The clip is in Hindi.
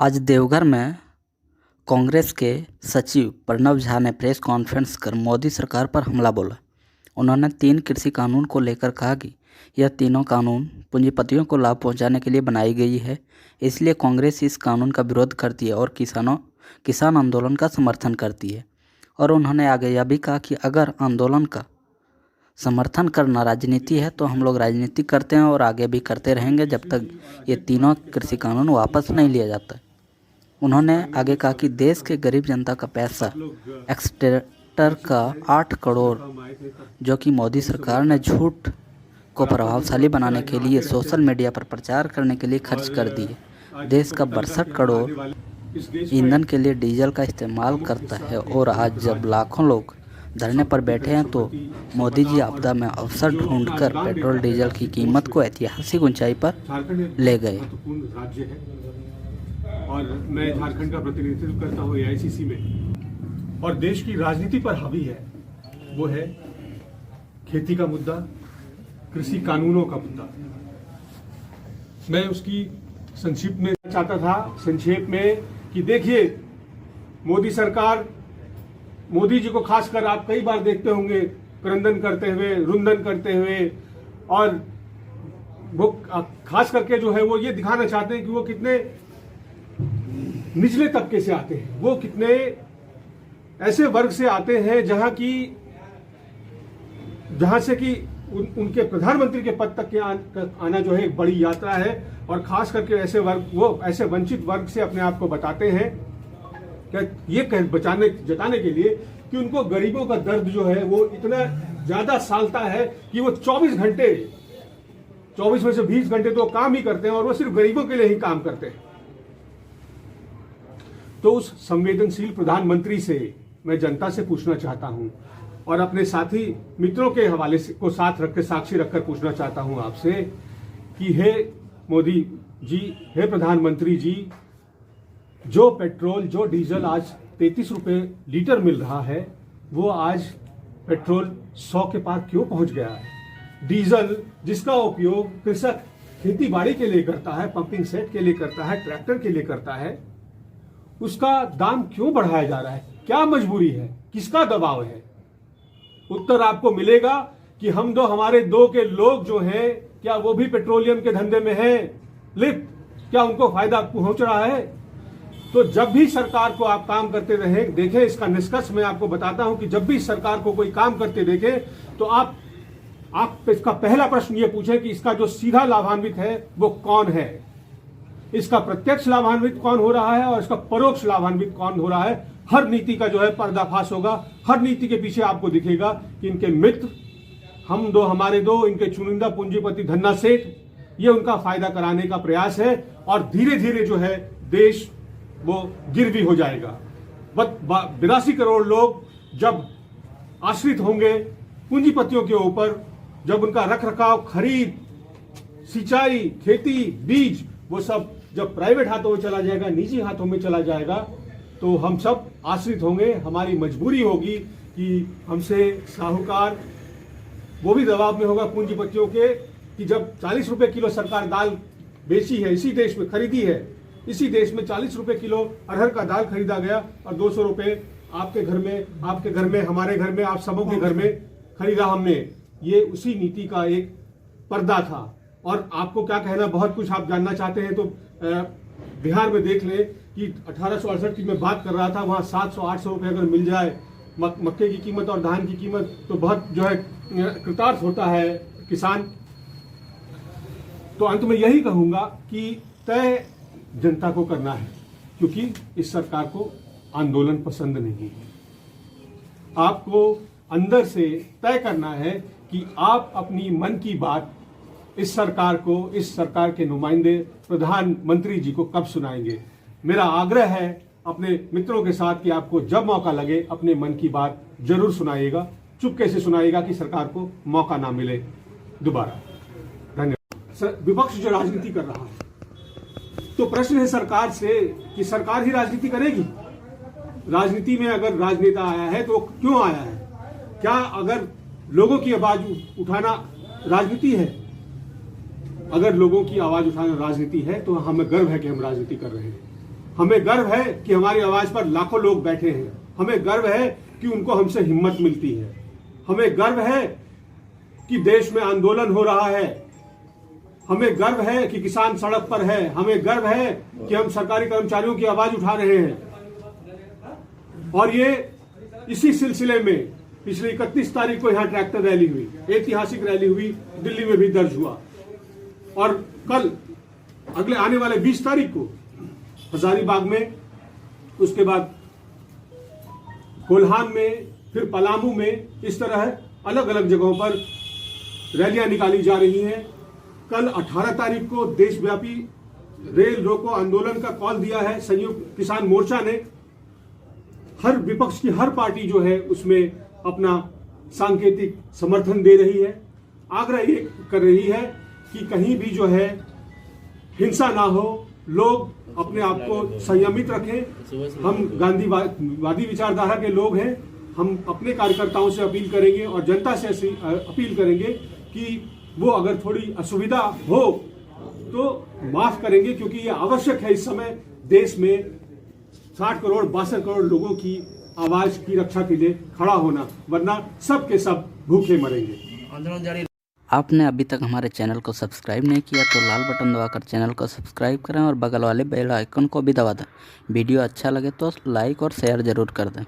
आज देवघर में कांग्रेस के सचिव प्रणव झा ने प्रेस कॉन्फ्रेंस कर मोदी सरकार पर हमला बोला। उन्होंने 3 कृषि कानून को लेकर कहा कि यह तीनों कानून पूंजीपतियों को लाभ पहुंचाने के लिए बनाई गई है, इसलिए कांग्रेस इस कानून का विरोध करती है और किसान आंदोलन का समर्थन करती है। और उन्होंने आगे यह भी कहा कि अगर आंदोलन का समर्थन करना राजनीति है तो हम लोग राजनीति करते हैं और आगे भी करते रहेंगे जब तक ये तीनों कृषि कानून वापस नहीं लिया जाता। उन्होंने आगे कहा कि देश के गरीब जनता का पैसा एक्सटेटर का 8 करोड़ जो कि मोदी सरकार ने झूठ को प्रभावशाली बनाने के लिए सोशल मीडिया पर प्रचार करने के लिए खर्च कर दिए। देश का 62 करोड़ ईंधन के लिए डीजल का इस्तेमाल करता है और आज जब लाखों लोग धरने पर बैठे हैं तो मोदी जी आपदा में अवसर ढूंढकर पेट्रोल डीजल की कीमत को ऐतिहासिक ऊंचाई पर ले गए। और मैं झारखंड का प्रतिनिधित्व करता हूँ एआईसीसी में, और देश की राजनीति पर हावी है वो है खेती का मुद्दा, कृषि कानूनों का मुद्दा। मैं उसकी संक्षिप्त में चाहता था संक्षेप में कि देखिए, मोदी सरकार, मोदी जी को खासकर आप कई बार देखते होंगे क्रंदन करते हुए, रुंदन करते हुए, और वो खास करके जो है वो ये दिखाना चाहते हैं कि वो कितने निचले तबके से आते हैं, वो कितने ऐसे वर्ग से आते हैं जहां से कि उनके प्रधानमंत्री के पद तक के आना जो है एक बड़ी यात्रा है। और खास करके ऐसे वर्ग, वो ऐसे वंचित वर्ग से अपने आप को बताते हैं कि ये जताने के लिए कि उनको गरीबों का दर्द जो है वो इतना ज्यादा सालता है कि वो 24 में से 20 घंटे तो काम ही करते हैं और वो सिर्फ गरीबों के लिए ही काम करते हैं। तो उस संवेदनशील प्रधानमंत्री से मैं जनता से पूछना चाहता हूं और अपने साथी मित्रों के हवाले से को साथ रखकर, साक्षी रखकर पूछना चाहता हूं आपसे कि हे मोदी जी, हे प्रधानमंत्री जी, जो पेट्रोल, जो डीजल आज 33 रुपए लीटर मिल रहा है, वो आज पेट्रोल 100 के पार क्यों पहुंच गया है? डीजल जिसका उपयोग कृषक खेती बाड़ी के लिए करता है, पंपिंग सेट के लिए करता है, ट्रैक्टर के लिए करता है, उसका दाम क्यों बढ़ाया जा रहा है? क्या मजबूरी है? किसका दबाव है? उत्तर आपको मिलेगा कि हमारे दो के लोग जो हैं, क्या वो भी पेट्रोलियम के धंधे में हैं लिप्त? क्या उनको फायदा पहुंच रहा है? तो जब भी सरकार को आप काम करते रहे देखें, इसका निष्कर्ष मैं आपको बताता हूं कि जब भी सरकार को कोई काम करते देखें तो आप इसका पहला प्रश्न ये पूछें कि इसका जो सीधा लाभान्वित है वो कौन है, इसका प्रत्यक्ष लाभान्वित कौन हो रहा है और इसका परोक्ष लाभान्वित कौन हो रहा है। हर नीति का जो है पर्दाफाश होगा। हर नीति के पीछे आपको दिखेगा कि इनके मित्र, हमारे दो, इनके चुनिंदा पूंजीपति धन्ना सेठ, ये उनका फायदा कराने का प्रयास है और धीरे धीरे जो है देश वो गिर भी हो जाएगा। 82 करोड़ लोग जब आश्रित होंगे पूंजीपतियों के ऊपर, जब उनका रख रखाव, खरीद, सिंचाई, खेती, बीज, वो सब जब प्राइवेट हाथों में चला जाएगा, निजी हाथों में चला जाएगा, तो हम सब आश्रित होंगे। हमारी मजबूरी होगी कि हमसे साहूकार, वो भी दबाव में होगा पूंजीपतियों के कि जब 40 रुपए किलो सरकार दाल बेची है, इसी देश में खरीदी है, इसी देश में 40 रुपए किलो अरहर का दाल खरीदा गया और 200 रुपए आपके घर में, हमारे घर में, आप सबों के घर में खरीदा हमने। ये उसी नीति का एक पर्दा था। और आपको क्या कहना, बहुत कुछ आप जानना चाहते हैं तो बिहार में देख लें कि 1868 की मैं बात कर रहा था, वहां 700-800 रुपए अगर मिल जाए मक्के की कीमत और धान की कीमत, तो बहुत जो है कृतार्थ होता है किसान। तो अंत में यही कहूंगा कि तय जनता को करना है, क्योंकि इस सरकार को आंदोलन पसंद नहीं है। आपको अंदर से तय करना है कि आप अपनी मन की बात इस सरकार को, इस सरकार के नुमाइंदे प्रधानमंत्री जी को कब सुनाएंगे। मेरा आग्रह है अपने मित्रों के साथ कि आपको जब मौका लगे अपने मन की बात जरूर सुनाइएगा, चुपके से सुनाइएगा कि सरकार को मौका ना मिले दोबारा। धन्यवाद। विपक्ष जो राजनीति कर रहा है, तो प्रश्न है सरकार से कि सरकार ही राजनीति करेगी? राजनीति में अगर राजनेता आया है तो क्यों आया है? क्या अगर लोगों की आवाज उठाना राजनीति है? अगर लोगों की आवाज उठाना राजनीति है तो हमें गर्व है कि हम राजनीति कर रहे हैं। हमें गर्व है कि हमारी आवाज पर लाखों लोग बैठे हैं। हमें गर्व है कि उनको हमसे हिम्मत मिलती है। हमें गर्व है कि देश में आंदोलन हो रहा है। हमें गर्व है कि किसान सड़क पर है। हमें गर्व है कि हम सरकारी कर्मचारियों की आवाज उठा रहे हैं। और ये इसी सिलसिले में पिछले 31 तारीख को यहां ट्रैक्टर रैली हुई, ऐतिहासिक रैली हुई, दिल्ली में भी दर्ज हुआ। और कल अगले आने वाले 20 तारीख को हजारीबाग में, उसके बाद कोल्हान में, फिर पलामू में, इस तरह अलग अलग जगहों पर रैलियां निकाली जा रही हैं। कल 18 तारीख को देशव्यापी रेल रोको आंदोलन का कॉल दिया है संयुक्त किसान मोर्चा ने। हर विपक्ष की हर पार्टी जो है उसमें अपना सांकेतिक समर्थन दे रही है। आग्रह ये कर रही है कि कहीं भी जो है हिंसा ना हो, लोग अपने आप को संयमित रखें। हम गांधीवादी विचारधारा के लोग हैं। हम अपने कार्यकर्ताओं से अपील करेंगे और जनता से ऐसी अपील करेंगे कि वो अगर थोड़ी असुविधा हो तो माफ करेंगे, क्योंकि ये आवश्यक है इस समय देश में 60 करोड़ 62 करोड़ लोगों की आवाज की रक्षा के लिए खड़ा होना, वरना सब के सब भूखे मरेंगे। आपने अभी तक हमारे चैनल को सब्सक्राइब नहीं किया तो लाल बटन दबाकर चैनल को सब्सक्राइब करें और बगल वाले बेल आइकन को भी दबा दें। वीडियो अच्छा लगे तो लाइक और शेयर ज़रूर कर दें।